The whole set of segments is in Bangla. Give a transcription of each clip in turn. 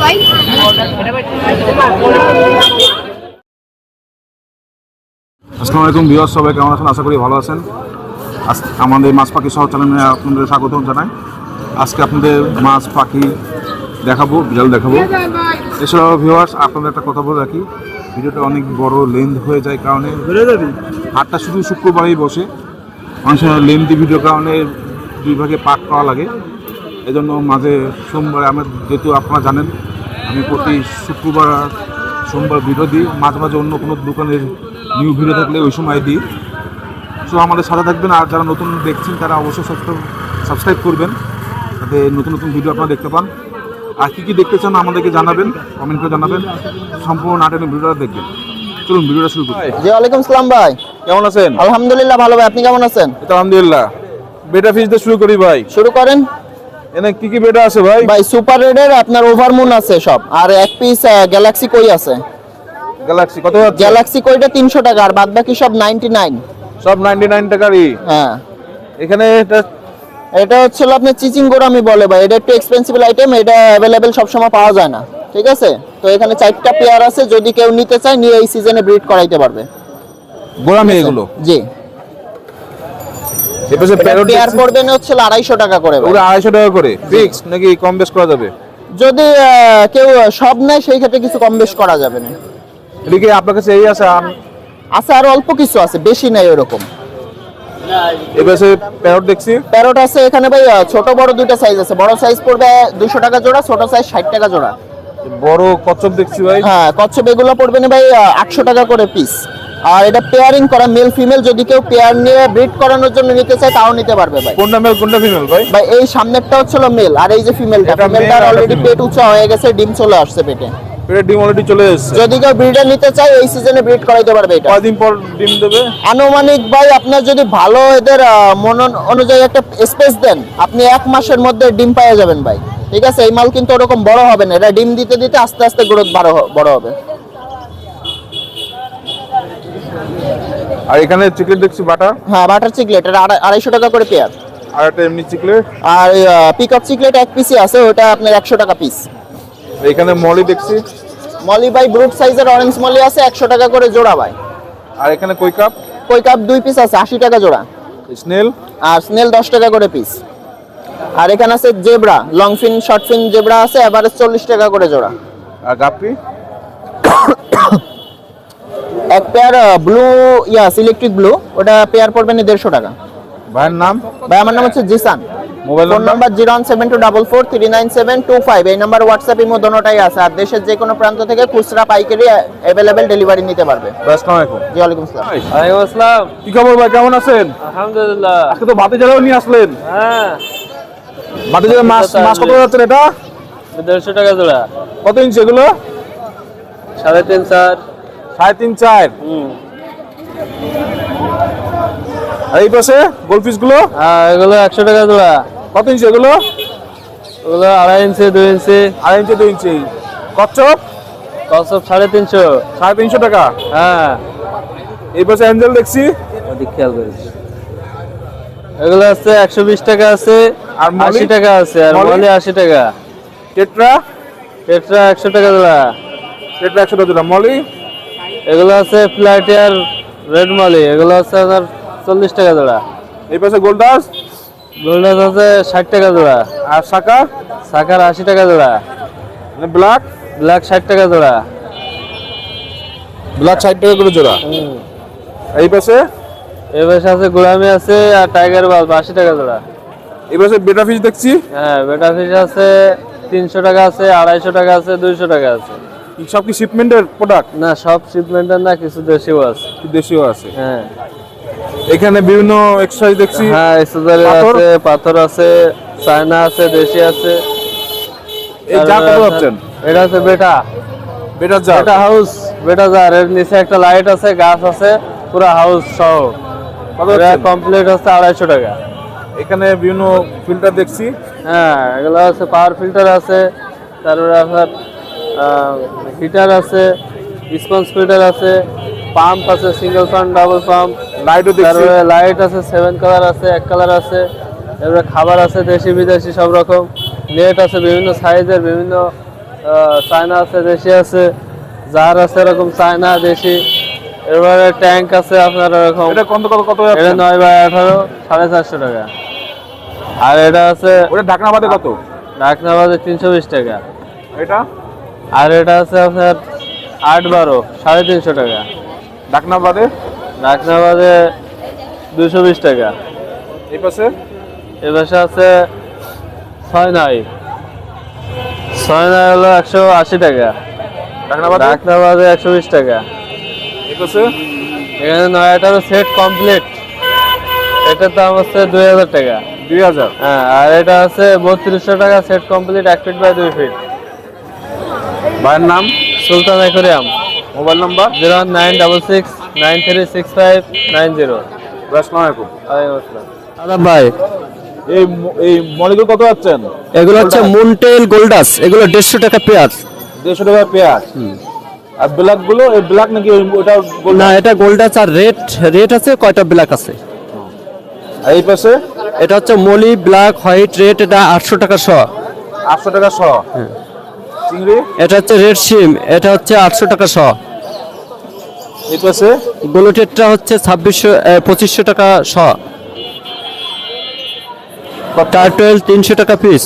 আসসালামু আলাইকুম ভিউয়ার্স, সবাই কেমন আছেন? আশা করি ভালো আছেন। আমাদের মাছ পাখি সহ চ্যানেলে আপনাদের স্বাগত জানাই। আজকে আপনাদের মাছ পাখি দেখাবো, বিড়াল দেখাবো। এছাড়াও ভিউয়ার্স, আপনাদের একটা কথা বলে রাখি, ভিডিওটা অনেক বড় লেন্থ হয়ে যায় কারণে হাটটা শুধু শুক্রবারেই বসে। অনেক সময় লেন্থি ভিডিওর কারণে দুই ভাগে পার্ট করা লাগে। এজন্য মাঝে সোমবারে যেহেতু আপনারা জানেন আমি প্রতি শুক্রবার সোমবার ভিডিও দিই, মাঝে মাঝে অন্য কোনো দোকানের নিউ ভিডিও থাকলে ওই সময় দিই। সো আমাদের সাথে থাকবেন, আর যারা নতুন দেখছেন তারা অবশ্যই সাবস্ক্রাইব করবেন, যাতে নতুন নতুন ভিডিও আপনারা দেখতে পান। আর কী কী দেখতে চান আমাদেরকে জানাবেন, কমেন্ট করে জানাবেন। সম্পূর্ণ নাটের ভিডিওটা দেখবেন। চলুন ভিডিওটা শুরু করি। জি, ওয়ালাইকুম আসসালাম ভাই, কেমন আছেন? আলহামদুলিল্লাহ ভালো ভাই, আপনি কেমন আছেন? আলহামদুলিল্লাহ। বেটা ফিশ দিয়ে শুরু করি ভাই। শুরু করেন। এনে কি কি বেটা আছে ভাই? ভাই সুপার রেডের আপনার ওভারমুন আছে সব, আর এক পিস গ্যালাক্সি কই আছে। গ্যালাক্সি কত যাচ্ছে? গ্যালাক্সি কইটা 300 টাকা, আর বাদ বাকি সব 99। সব 99 টাকারই। হ্যাঁ, এখানে এটা হচ্ছিল আপনার চিচিং গোরামি বলে ভাই, এটা একটু এক্সপেন্সিভ আইটেম, এটা অ্যাভেলেবেল সবসময় পাওয়া যায় না, ঠিক আছে? তো এখানে 4টা পেয়ার আছে, যদি কেউ নিতে চায় নিয়ে এই সিজনে ব্রিড করাইতে পারবে। গোরামি এগুলো? জি। এপাশে প্যারট পেয়ার পড়বে না হচ্ছে 250 টাকা করে। ওটা 250 টাকা করে ফিক্স নাকি কম বেশ করা যাবে? যদি কেউ সব নেয় সেই ক্ষেত্রে কিছু কম বেশ করা যাবে না। এদিকে আপনার কাছে এই আছে? আছে আর অল্প কিছু আছে, বেশি নাই ওরকম। এপাশে প্যারট দেখছি। প্যারট আছে এখানে ভাই, ছোট বড় দুইটা সাইজ আছে। বড় সাইজ পড়বে 200 টাকা জোড়া, ছোট সাইজ 60 টাকা জোড়া। বড় কচ্ছপ দেখছি ভাই। হ্যাঁ, কচ্ছপ এগুলো পড়বে না ভাই 800 টাকা করে পিস। আর এটা পেয়ারিং করা, মেল ফিমেল, যদি কেউ পেয়ার নিয়ে ব্রিড করানোর জন্য নিতে চায় তাও নিতে পারবে ভাই। কোনটা মেল কোনটা ফিমেল ভাই? ভাই এই সামনেরটা হচ্ছিল মেল, আর এই যে ফিমেলটা, ফিমেলটার অলরেডি পেট উঁচা হয়ে গেছে, ডিম চলে আসছে পেটে। পেটে ডিম অলরেডি চলে এসেছে। যদি কেউ ব্রিডার নিতে চায় এই সিজনে ব্রিড করাইতে পারবে। এটা কয়দিন পর ডিম দেবে আনুমানিক ভাই? আপনার যদি ভালো এদের মন অনুযায়ী একটা স্পেস দেন, আপনি 1 মাসের মধ্যে ডিম পাওয়া যাবেন ভাই, ঠিক আছে? এই মাল কিন্তু ওরকম বড় হবে না, এটা ডিম দিতে দিতে আস্তে আস্তে গ্রোথ বড় হবে। আর এখানে চিকলেট দেখছি বাটা। হ্যাঁ, বাটার চিকলেট, এটা 250 টাকা করে পেয়ার। আর একটা এমনি চিকলেট। আর পিকক চিকলেট এক পিসই আছে, ওটা আপনার 100 টাকা পিস। এখানে মলি দেখছি। মলি ভাই ব্রুট সাইজের অরেঞ্জ মলি আছে 100 টাকা করে জোড়া ভাই। আর এখানে কই কাপ? কই কাপ 2 পিস আছে 80 টাকা জোড়া। স্নেল? আর স্নেল 10 টাকা করে পিস। আর এখানে আছে zebra, long fin short fin zebra আছে, এভারেজ 40 টাকা করে জোড়া। আর গাপ্পি? এক পেয়ার ব্লু ইলেকট্রিক ব্লু, ওটা পেয়ার পড়বে না 150 টাকা। ভাইয়ের নাম? ভাই আমার নাম হচ্ছে জিসান। Mobile number 01724439725। এই নাম্বার হোয়াটসঅ্যাপ ইমো দোনোটাই আছে। আর দেশের যে কোনো প্রান্ত থেকে খুচরা পাইকারি अवेलेबल ডেলিভারি নিতে পারবে। আসসালামু আলাইকুম। জি, ওয়ালাইকুম আসসালাম। ওয়ালাইকুম আসসালাম। কি খবর ভাই, কেমন আছেন? আলহামদুলিল্লাহ। আজকে তো ভাতে জালাও নিয়ে আসলেন। হ্যাঁ, ভাতে জালা মাছ কত যাচ্ছে এটা? 150 টাকা জোড়া। কত ইঞ্চি এগুলো? 3.5 4। 3.5 4। আর এই পাশে গোলফিশ গুলো? হ্যাঁ, এগুলো 100 টাকা জোড়া। কত ইঞ্চি এগুলো? ওগুলো 2.5 ইঞ্চি 2 ইঞ্চি। 2.5 ইঞ্চি 2 ইঞ্চি। কচ্ছপ? কচ্ছপ 350। 350 টাকা। হ্যাঁ, এই পাশে অ্যাঞ্জেল দেখছি। ওদিক খেয়াল করিস। এগুলো আছে 120 টাকা আছে, আর মলি? 80 টাকা আছে, আর মলি? মলি 80 টাকা। টেট্রা? টেট্রা 100 টাকা জোড়া। টেট্রা 100 টাকা। মলি? এগুলো আছে প্লাটিয়ার রেড মলি, এগুলো আছে আপনার 40 টাকা জোড়া। এই পাশে গোল্ডাস? গোল্ডাস আছে 60 টাকা জোড়া। আর সাকা? সাকার 80 টাকা জোড়া। ব্ল্যাক? ব্ল্যাক 60 টাকা জোড়া। ব্ল্যাক 60 টাকা করে জোড়া। এই পাশে? এই পাশে আছে গোলামি আছে, আর টাইগার বাল্ব 80 টাকা জোড়া। এই পাশে বেটা ফিশ দেখছি। হ্যাঁ, বেটা ফিশ আছে 300 টাকা আছে, 250 টাকা আছে, 200 টাকা আছে। সব কি শিপমেন্টের প্রোডাক্ট? না, সব শিপমেন্টের না, কিছু দেশিও আছে। দেশীয় আছে। হ্যাঁ, এখানে বিভিন্ন এক্সারসাইজ দেখছি। হ্যাঁ, এক্সেসরি আছে, পাথর আছে, চায়না আছে, দেশি আছে। এই যা কত যাচ্ছেন? এটা আছে বেটা যা বেটা হাউস, বেটা জার। এর নিচে একটা লাইট আছে, গাছ আছে, পুরো হাউস সহ। কত এটা যাচ্ছেন? কমপ্লিট হচ্ছে 250 টাকা। এখানে বিভিন্ন ফিল্টার দেখছি। হ্যাঁ, এগুলো আছে, পাওয়ার ফিল্টার আছে, তারপরে আপনার হিটার আছে, স্পঞ্জ ফিল্টার আছে, পাম্প আছে, সিঙ্গেল পাম্প, ডাবল পাম্প। লাইটও দেখছি। তারপরে লাইট আছে, 7 কালার আছে, 1 কালার আছে। এবারে খাবার আছে দেশি বিদেশি সব রকম। নেট আছে বিভিন্ন সাইজের, বিভিন্ন চায়না আছে, দেশি আছে, জার আছে এরকম চায়না দেশি। এবারে ট্যাঙ্ক আছে আপনার এরকম, এটা কত কত কত এটা যাচ্ছে? 9x18 450 টাকা। আর এটা আছে ওটা ঢাকনা বাদে কত? ঢাকনা বাদে 320 টাকা। এটা আর এটা আছে আপনার 8-12 350 টাকা। ঢাকনা বাদে ঢাকনা বাদে 220 টাকা। এই পাশে এ পাশে আছে 6 হলো 180 টাকা। ঢাকনা বাদে ঢাকনা বাদে 120 টাকা। এই পাশে এখানে 9-18 সেট কমপ্লিট, এটার দাম হচ্ছে 2000 টাকা। 2000। হ্যাঁ, আর এটা আছে 3200 টাকা set complete 1 feet by 2 feet. ভাইয়ের নাম, সুলতান অ্যাকোয়ারিয়াম, মোবাইল নাম্বার। 01966936590। আসসালামু আলাইকুম। আদাব ভাই, এই মলিগুলো কত যাচ্ছেন? এগুলো হচ্ছে মুনটেল গোল্ডাস, এগুলো 150 টাকা পেয়ার। 150 টাকা পেয়ার। আর ব্ল্যাক গুলো, এই ব্ল্যাক নাকি ওটা গোল্ড? না, এটা গোল্ডাস আর রেড আছে, কয়টা ব্ল্যাক আছে। আর এই পাশে এটা হচ্ছে মলি ব্ল্যাক হোয়াইট রেড, এটা 800 টাকা শ। 800 টাকা শ। চিংড়ি এটা হচ্ছে রেড সিম, এটা হচ্ছে 800 টাকা শ। এই পাশে গোলোটেটটা হচ্ছে 2500 টাকা শ। টার্টল 300 টাকা পিস।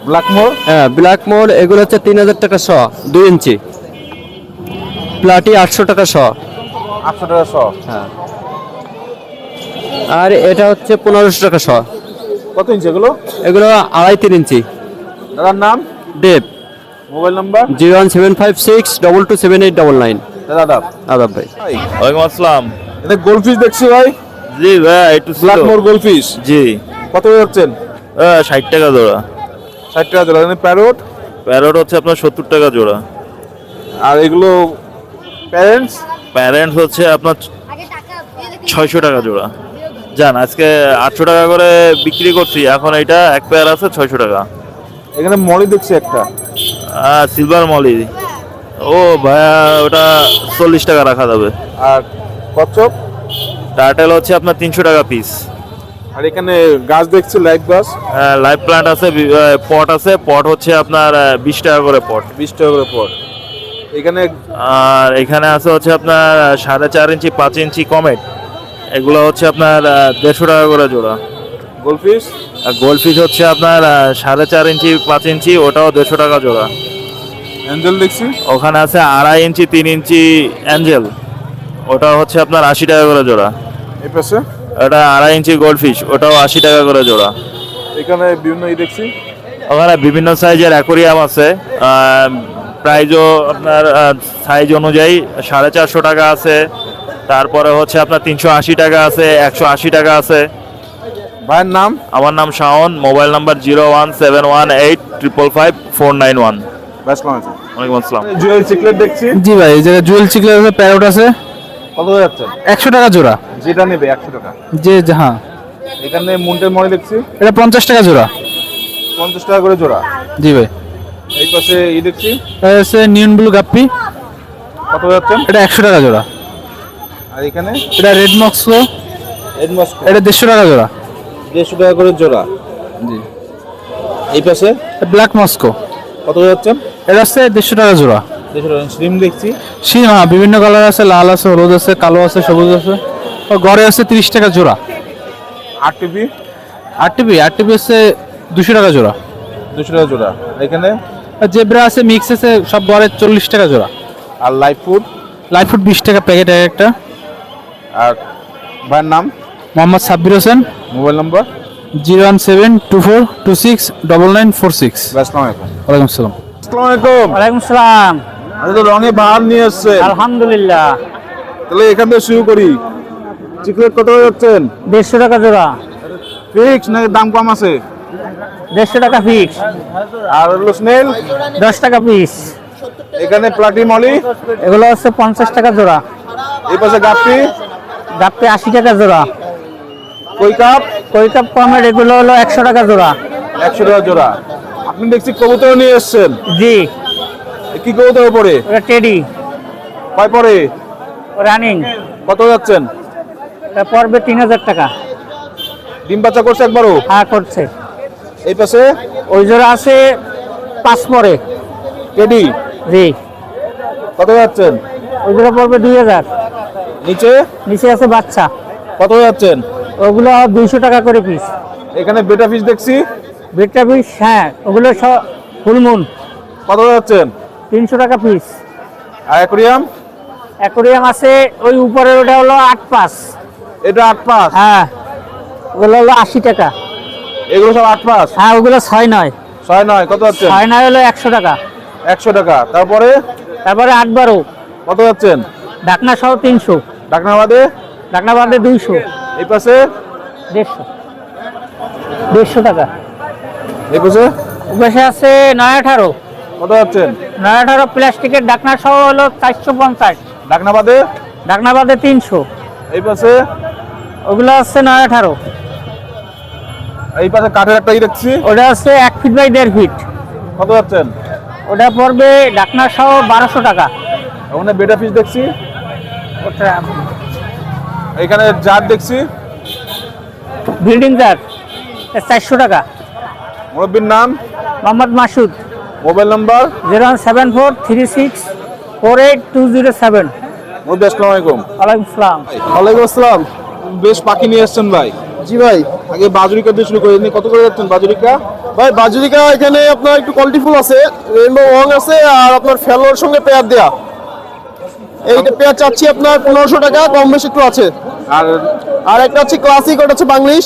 ব্ল্যাক মোর হ্যাঁ, ব্ল্যাক মোর এগুলো হচ্ছে 3000 টাকা শ, 2 ইঞ্চি। প্লাটি 800 টাকা শ। 800 টাকা শ। আর এটা হচ্ছে 1500 টাকা শ। কত ইঞ্চি এগুলো? এগুলো 2.5-3 ইঞ্চি। দাদার নাম, দেব, মোবাইল নাম্বার। 01756227899। দাদা আদাব ভাই। ওয়ালাইকুম আসসালাম। এটা গোল্ডফিশ দেখছি ভাই, জি ভাই, একটু ব্ল্যাক মোর গোল্ডফিশ জি, কত যাচ্ছেন? 60 টাকা জোড়া। 60 টাকা জোড়া। এখানে প্যারট, প্যারট হচ্ছে আপনার 70 টাকা জোড়া। আর এগুলো প্যারেন্টস প্যারেন্টস হচ্ছে আপনার 600 টাকা জোড়া। জান আজকে 800 টাকা করে বিক্রি করছি, এখন এটা এক পেয়ার আছে 600 টাকা। এখানে মলি দেখছি একটা, সিলভার মলি, ও ভাইয়া ওটা 40 টাকা রাখা যাবে। আর কচ্ছপ, টার্টেল হচ্ছে আপনার 300 টাকা পিস। আর এখানে গাছ দেখছি লাইভ গাছ, লাইভ প্লান্ট আছে, পট আছে, পট হচ্ছে আপনার 20 টাকা করে পট। 20 টাকা করে পট। এখানে আর এখানে আছে হচ্ছে আপনার 4.5 ইঞ্চি 5 ইঞ্চি কমেট, এগুলো হচ্ছে আপনার 150 টাকা করে জোড়া। গোল্ডফিশ, আর গোল্ডফিশ হচ্ছে আপনার 4.5 ইঞ্চি 5 ইঞ্চি, ওটাও 150 টাকা জোড়া। অ্যাঞ্জেল দেখছি, ওখানে আছে 2.5 ইঞ্চি 3 ইঞ্চি অ্যাঞ্জেল, ওটা হচ্ছে আপনার 80 টাকা করে জোড়া। এই পাশে ওটা 2.5 ইঞ্চি গোল্ডফিশ, ওটাও 80 টাকা করে জোড়া। এখানে বিভিন্ন দেখছি, ওখানে বিভিন্ন সাইজের অ্যাকোরিয়াম আছে, প্রাইজও আপনার সাইজ অনুযায়ী 450 টাকা আছে, তারপরে হচ্ছে আপনার 380 টাকা আছে, 180 টাকা আছে। ভাইয়ের নাম, আমার নাম শাওন, মোবাইল নাম্বার 01718555491। আসসালামু আলাইকুম। ওয়ালাইকুম আসসালাম। জুয়েল সিক্রেট দেখছি, জি ভাই, এই জায়গায় জুয়েল চিকলেট আছে, প্যারট আছে, কত যাচ্ছে? 100 টাকা জোড়া। যেটা নেবে 100 টাকা। যে হ্যাঁ, এখানে মুন্টের মলি দেখছি, এটা 50 টাকা জোড়া। 50 টাকা করে জোড়া। জি ভাই। এই পাশে দেখছি, এটা হচ্ছে নিয়ন ব্লু গাপ্পি, কত যাচ্ছেন? এটা 100 টাকা জোড়া। আর এখানে এটা রেড মক্সো, এডমস্কো, এটা 150 টাকা জোড়া। 150 টাকা করে জোড়া। জি। এই পাশে ব্ল্যাক মস্কো, কত যাচ্ছেন? এটা হচ্ছে 150 টাকা জোড়া। 150 টাকা। শ্রিম দেখছি, হ্যাঁ, বিভিন্ন কালার আছে, লাল আছে, হলুদ আছে, কালো আছে, সবুজ আছে। ও গড়ে আছে 30 টাকা জোড়া। আরটিপি, আরটিপি হচ্ছে 200 টাকা জোড়া। 200 টাকা জোড়া। এখানে জেব্রা আছে, মিক্স আছে, সব গড়ে 40 টাকা জোড়া। আর লাইফ ফুড, লাইট ফুড 20 টাকা প্যাকেট এক একটা। আর ভাইয়ের নাম, মোহাম্মদ সাব্বির হোসেন, মোবাইল নাম্বার। 01724269946। আসসালামু আলাইকুম। ওয়ালাইকুম আসসালাম। আসসালামু আলাইকুম। ওয়ালাইকুম সালাম। আরে তো রঙে বাহার নিয়ে এসেছেন, আলহামদুলিল্লাহ। তাহলে এখান থেকে শুরু করি। চিকলেট কত যাচ্ছেন? 150 টাকা জোড়া। ফিক্স নাকি দাম কম আছে? 150 টাকা ফিক্স। আর হলো স্নেল, 10 টাকা পিস। এখানে প্লাটি মলি, এগুলো হচ্ছে 50 টাকা জোড়া। এই পাশে গাপ্পি, গাপ্পি 80 টাকা জোড়া। কই কাপ, কই কাপ কমের এগুলো হলো 100 টাকা জোড়া। 100 টাকা জোড়া। আপনি দেখছি কবুতর নিয়ে এসেছেন, জি, এ কি কবুতর পড়ে? ওটা টেডি কয় পরে? রানিং। কত যাচ্ছেন? এটা পড়বে 3000 টাকা। ডিম বাচ্চা করছে একবারও? হ্যাঁ, করছে। এই পাশে ওই জোড়া আছে 5 পরে। টেডি জি কত যাচ্ছেন? ওইগুলো পড়বে 2000। নিচে নিচে আছে বাচ্চা, কত যাচ্ছেন? ওগুলো 200 টাকা করে পিস। এখানে বেটা ফিশ দেখছি, বেডটা পিস, হ্যাঁ ওগুলো সব ফুলমুন, কত যাচ্ছেন? 300 টাকা পিস। আর অ্যাকোরিয়াম, অ্যাকোরিয়াম আছে ওই উপরে, ওটা হলো 8.5। এটা 8.5, হ্যাঁ ওগুলো হলো 80 টাকা। এগুলো সব 8.5। হ্যাঁ ওগুলো 6-9। 6-9 কত যাচ্ছেন? 6-9 হলো 100 টাকা। 100 টাকা। তারপরে তারপরে 8-12 কত যাচ্ছেন? ঢাকনা সহ 300। ডাকনা বাদে ঢাকনা বাদে 200। এই পাশে 150 টাকা। এই পাশে ওপাশে আছে 9-18। কত যাচ্ছেন? 9-18 প্লাস্টিকের ঢাকনা সহ হলো 450। ডাকনা বাদে ঢাকনা বাদে 300। এই পাশে, ওগুলো আছে 9-18। এই পাশে কাঠের একটা ই দেখছি, ওটা আছে 1 ফিট বাই 1.5 ফিট। কত যাচ্ছেন? ওটা পড়বে ঢাকনা সহ 1200 টাকা। ওখানে বেটা ফিশ দেখছি, ওটা এখানে জার দেখছি। বিল্ডিং জার 400 টাকা। মুরব্বীর নাম, মোহাম্মদ মাসুদ, মোবাইল নাম্বার। 07436482007। মুরব্বী আসসালামু আলাইকুম। ওয়ালাইকুম আসসালাম। ওয়ালাইকুম আসসালাম। বেশ পাখি নিয়ে এসছেন ভাই। জি ভাই। আগে বাজুরিকা দিয়ে শুরু করে নিই, কত করে যাচ্ছেন বাজুরিকা? ভাই বাজুরিকা এখানে আপনার একটু কোয়ালিটিফুল আছে, রেইনবো ওয়াং আছে, আর আপনার ফেলোর সঙ্গে পেয়ার দেয়া। এইটা পেয়ার চাচ্ছি আপনার 1500 টাকা, কম বেশি একটু আছে। আর আর একটা হচ্ছে ক্লাসিক, ওটা হচ্ছে বাংলিশ,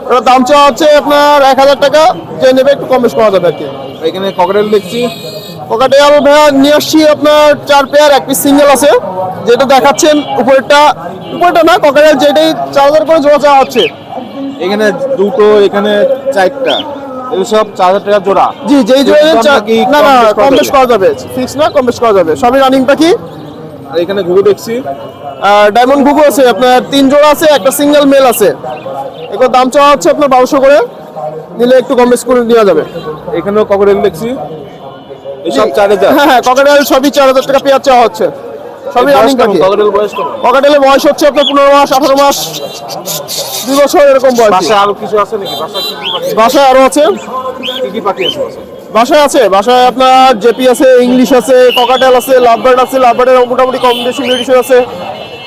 ওটার দাম চাওয়া হচ্ছে আপনার 1000 টাকা, যে নেবে একটু কম বেশি করা যাবে আর কি। এখানে ককটেল দেখছি, কোকাটেল ভাইয়া নিয়ে আসছি আপনার 4 পেয়ার, এক পিস সিঙ্গেল আছে, যেটা দেখাচ্ছেন উপরেরটা না, কোকাটেল যেটাই 4000 করে জোড়া চাওয়া হচ্ছে। এখানে দুটো, এখানে 4টা, এগুলো সব 4000 টাকা জোড়া। জি, যেই জোড়া দাম নাকি না না কম বেশ কম বেশ করা যাবে, ফিক্স না, কম বেশ করা যাবে, সবই রানিং পাখি। আর এখানে ঘুঘু দেখছি, আর ডায়মন্ড ঘুঘু আছে আপনার 3 জোড়া আছে, একটা সিঙ্গেল মেল আছে, এগুলোর দাম চাওয়া হচ্ছে আপনার 1200 করে, নিলে একটু কম বেশ করে দেওয়া যাবে। এখানেও ককটেল দেখছি, এসব 4000। হ্যাঁ হ্যাঁ, ককাটেল সবই 4000 টাকা পেয়ার চাওয়া হচ্ছে, সবই রানিং পাখি। ককটেল বয়স কেমন? ককাটেলের বয়স হচ্ছে আপনার 15 মাস, 18 মাস, 2 বছর এরকম বয়স। বাসায় আরো কিছু আছে নাকি? বাসায় কি কি পাখি, বাসায় আরো আছে, কি কি পাখি আছে বাসায়? বাসায় আপনার জেপি আছে, ইংলিশ আছে, ককাটেল আছে, লাভবার্ড আছে, লাভবার্ডের মোটামুটি কম বেশি মেডিসিন আছে,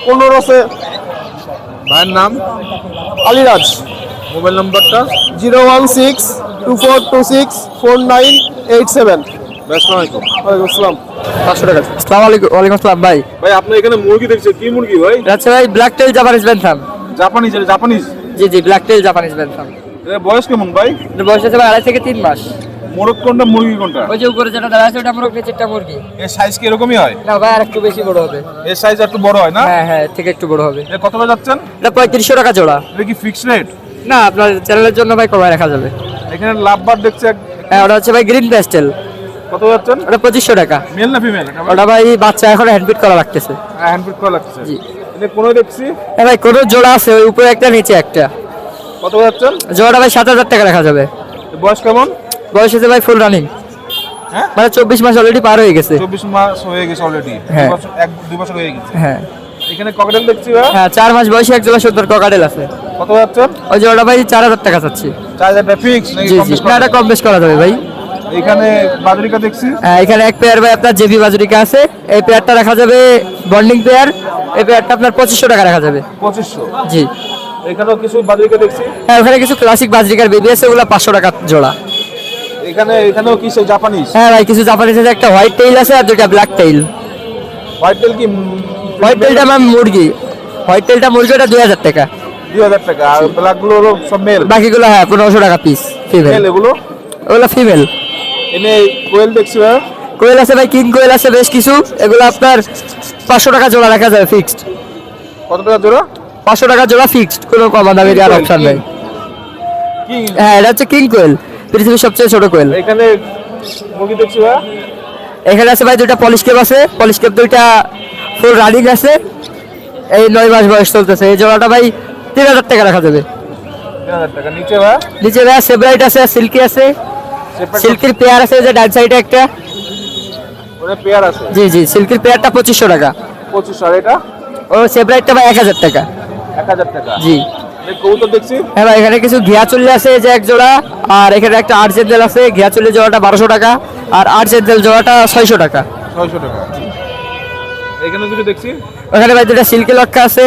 15 আছে। ভাইয়ের নাম, আলিরাজ, মোবাইল নাম্বারটা। 01624264987। আসসালামু আলাইকুম। ওয়ালাইকুম আসসালাম। 500 টাকা। আসসালামু আলাইকুম। ওয়ালাইকুম আসসালাম ভাই। ভাই আপনি এখানে মুরগি দেখছেন, কি মুরগি ভাই? এটা হচ্ছে ভাই ব্ল্যাক টেল জাপানিজ ব্যান্থাম। জাপানিজ, এটা জাপানিজ। জি জি, ব্ল্যাক টেল জাপানিজ ব্যান্থাম। এর বয়স কেমন ভাই? এর বয়স আছে ভাই 2.5 থেকে 3 মাস। মোরগ কোনটা, মুরগি কোনটা? ওই যে উপরে যেটা দাঁড়া আছে ওটা মোরগ, নিচেরটা মুরগি। এর সাইজ কি এরকমই হয়? না ভাই, আর একটু বেশি বড় হবে। এর সাইজ একটু বড় হয় না? হ্যাঁ হ্যাঁ, এর থেকে একটু বড় হবে। এ কত করে যাচ্ছেন? এটা 3500 টাকা জোড়া। এটা কি ফিক্সড রেট? না, আপনার চ্যানেলের জন্য ভাই কমায় রাখা যাবে। এখানে লাভবার দেখছি হ্যাঁ, ওটা হচ্ছে ভাই গ্রিন প্যাস্টেল। কত যাচ্ছেন? ওটা 2500 টাকা। মেল না ফিমেল? ওটা ভাই বাচ্চা এখন হ্যান্ডফিট করা লাগতেছে। হ্যান্ড ফিট করা লাগছে। জি। এখানে কোনো দেখছি, হ্যাঁ ভাই, কোনো জোড়া আছে, ওই উপরে একটা নিচে একটা। কত যাচ্ছেন? জোড়াটা ভাই 7000 টাকা রাখা যাবে। এর বয়স কেমন? বয়স হচ্ছে ভাই ফুল রানিং। হ্যাঁ, মানে 24 মাস অলরেডি পার হয়ে গেছে। 24 মাস হয়ে গেছে অলরেডি। হ্যাঁ। 2 বছর হয়ে গেছে। হ্যাঁ এখানে ককটেল দেখছি ভাই, হ্যাঁ, 4 মাস বয়সী এক জোড়া সুন্দর ককাটেল আছে। কত যাচ্ছেন? ওই জোড়াটা ভাই 4000 টাকা চাচ্ছি। 4000 টাকা ফিক্স নাকি জি কম জি, বেশ না করা এটা যাবে? কম বেশ করা যাবে ভাই। এখানে বাজরিকা দেখছি, এখানে এক পেয়ার ভাই আপনার জেবি বাজুরিকা আছে, এই পেয়ারটা রাখা যাবে বন্ডিং পেয়ার, এই পেয়ারটা আপনার 2500 টাকা রাখা যাবে। 2500। জি। এখানেও কিছু বাজরিকা দেখছি, হ্যাঁ, ওখানে কিছু ক্লাসিক বাজরিকার বেবি আছে, ওগুলো 500 টাকা জোড়া। এখানেও কি সেই জাপানিজ? হ্যাঁ ভাই, কিছু জাপানিজ আছে, একটা হোয়াইট টেইল আছে আর দুটা ব্ল্যাক টেইল। হোয়াইট টেল কি? হোয়াইট টেইলটা ম্যাম মুরগি, হোয়াইট টেইলটা মুরগি, ওটা 2000 টাকা। 2000 টাকা। আর ব্ল্যাক গুলো হলো সব মেল? বাকিগুলো হ্যাঁ 1500 টাকা পিস ফিমেল। মেল এগুলো? ওগুলো ফিমেল। এনে কোয়েল দেখছি ভাই, কোয়েল আছে ভাই, কিং কোয়েল আছে বেশ কিছু, এগুলো আপনার 500 টাকা জোড়া রাখা যাবে ফিক্সড। কত টাকা জোড়া? 500 টাকা জোড়া ফিক্সড, কোনো কমা দামে দেওয়ার অপশন নাই। কি হ্যাঁ, এটা হচ্ছে কিং কোয়েল, পৃথিবীর সবচেয়ে ছোট কোয়েল। এখানে মুরগি দেখছি ভাই, এখানে আছে ভাই দুইটা পলিশ কেপ আছে, পলিশ কেপ দুইটা ফুল রানিং আছে, এই 9 মাস বয়স চলতেছে। এই জোড়াটা ভাই 3000 টাকা রাখা যাবে। 3000 টাকা। নিচে ভাই, নিচে ভাই সেব্রাইট আছে, সিল্কি আছে, সিল্কির পেয়ার আছে যে ডান সাইডে একটা। ওরে পেয়ার আছে। জি জি, সিল্কির পেয়ারটা 2500 টাকা। 2500। আর এটা ও সেব্রাইটটা ভাই 1000 টাকা। 1000 টাকা। জি। কবুতর দেখছি। হ্যাঁ ভাই, এখানে কিছু ঘিয়া চল্লি আছে, এই যে এক জোড়া, আর এখানে একটা আর্জেন্ট দেল আছে, ঘিয়া চল্লি জোড়াটা 1200 টাকা, আর আর্জেন্ট দেল জোড়াটা 600 টাকা। 600 টাকা। এখানে কিছু দেখছি। ওখানে ভাই দুটা সিল্কি লক্কা আছে,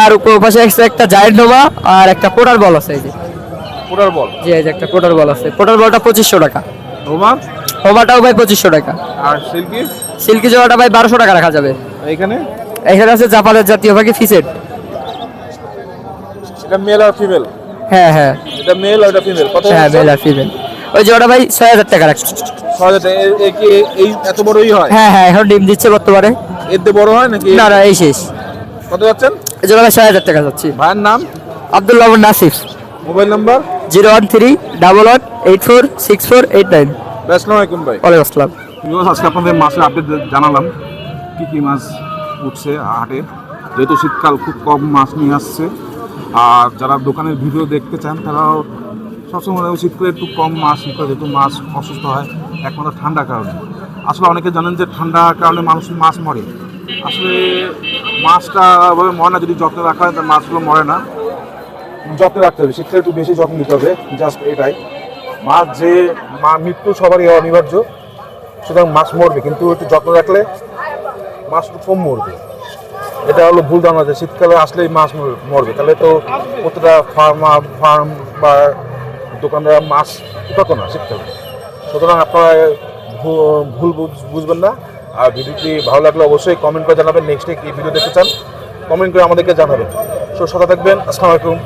আর উপর পাশে একটা জায়েন্ট নোভা আর একটা পোটার বল আছে। এই যে পোটার বল। জি, এই যে একটা পোটার বল আছে, পোটার বলটা 2500 টাকা। নোভা নোভাটাও ভাই 2500 টাকা। আর সিল্কি সিল্কি জোড়াটা ভাই 1200 টাকা রাখা যাবে। এখানে এখানে আছে জাপানের জাতীয় পাখি ফিসেট। এটা মেল আর ফিমেল। হ্যাঁ হ্যাঁ এটা মেল আর এটা ফিমেল। কত? হ্যাঁ, মেল আর ফিমেল। ওই জোড়াটা ভাই 6000 টাকা রাখছি। 6000 টাকা। এই কি এই এত বড়ই হয়? হ্যাঁ হ্যাঁ, এখন ডিম দিচ্ছে বর্তমানে। এর দিয়ে বড় হয় নাকি? না না, এই শেষ। কত যাচ্ছেন? এই জোড়া ভাই 6000 টাকা যাচ্ছি। ভাইয়ের নাম? আব্দুল্লাহ নাসিফ। Mobile number? 01311846489। আসসালামু আলাইকুম ভাই। ওয়ালাইকুম আসসালাম। আজকে আপনাদের মাছের আপডেট জানালাম, কী কী মাছ উঠছে হাটে। যেহেতু শীতকাল, খুব কম মাছ নিয়ে আসছে। আর যারা দোকানের ভিডিও দেখতে চান তারাও সবসময় শীতকালে একটু কম মাছ নিতে হয়, যেহেতু মাছ অসুস্থ হয় একমাত্র ঠান্ডার কারণে। আসলে অনেকে জানেন যে ঠান্ডার কারণে মানুষ মাছ মরে। আসলে মাছটা ওভাবে মরে না, যদি যত্ন রাখা হয় তাহলে মাছগুলো মরে না। যত্ন রাখতে হবে, শীতকালে একটু বেশি যত্ন নিতে হবে, জাস্ট এটাই। মাছ যে মৃত্যু সবারই অনিবার্য, সুতরাং মাছ মরবে, কিন্তু একটু যত্ন রাখলে মাছ একটু কম মরবে। এটা হলো ভুল ধারণা যে শীতকালে আসলেই মাছ মরবে, তাহলে তো প্রতিটা ফার্ম বা দোকানদার মাছ উঠাতো না শীতকালে। সুতরাং আপনারা ভুল বুঝবেন না। আর ভিডিওটি ভালো লাগলে অবশ্যই কমেন্ট করে জানাবেন, নেক্সটে কি ভিডিও দেখতে চান কমেন্ট করে আমাদেরকে জানাবেন। সাথে থাকবেন। আসসালামু আলাইকুম।